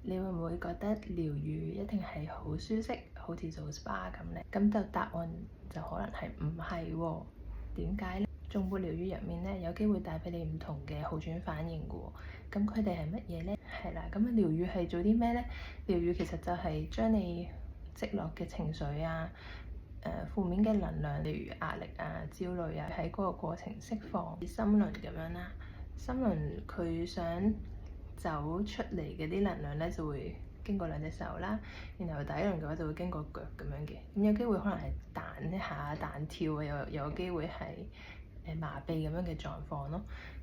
你會唔會覺得療愈一定係好舒適，好似做 SPA 咁呢？咁就答案就可能係唔係喎？點解呢？頌缽療愈入面呢，有機會帶俾你唔同嘅好轉反應嘅喎。咁佢哋係乜嘢呢？係啦，咁療愈係做啲咩呢？療愈其實就係將你積落嘅情緒啊、負面嘅能量，例如壓力啊、焦慮啊，喺嗰個過程釋放。心輪咁樣啦，心輪佢想走出嚟嘅啲能量咧，就會經過兩隻手啦，然後第一輪嘅話就會經過腳咁樣嘅。咁有機會可能係彈一下、彈跳啊，又有機會係麻痹咁樣嘅狀況咯。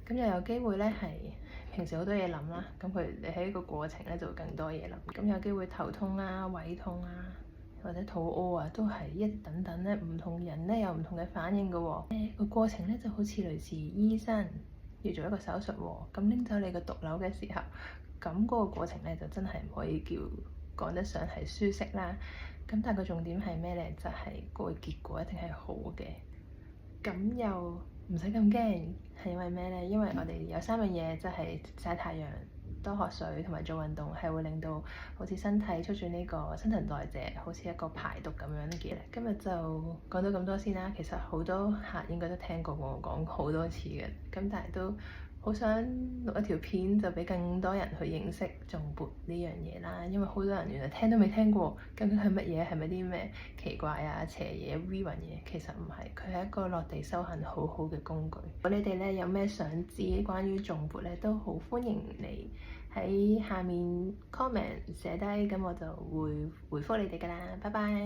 咁又有機會咧係平時好多嘢諗啦，咁你喺個過程咧就會更多嘢諗。咁有機會頭痛啊、胃痛啊，或者肚屙啊，都係一等等咧，唔同人咧有唔同嘅反應嘅喎。個過程咧就好似類似醫生要做一個手術喎，咁拎走你個毒瘤嘅時候，咁嗰個過程咧就真係唔可以講得上係舒適啦。咁但係個重點係咩咧？就係個結果一定係好嘅。咁又唔使咁驚，係因為咩咧？因為我哋有3樣嘢，即係曬太陽、多喝水同埋做運動，係會令到好似身體促進呢個新陳代謝，好似一個排毒咁樣嘅。今日就講到咁多先啦。其實好多客應該都聽過我講好多次嘅，咁但係都好想錄一條片，就俾更多人去認識頌缽呢樣嘢啦。因為好多人原來聽都未聽過，究竟係乜嘢？係咪啲咩奇怪啊、邪嘢、烏雲嘢？其實唔係，佢係一個落地修行好好嘅工具。如果你哋咧有咩想知關於頌缽咧，都好歡迎你喺下面 comment 寫低，咁我就會回覆你哋㗎啦。拜拜。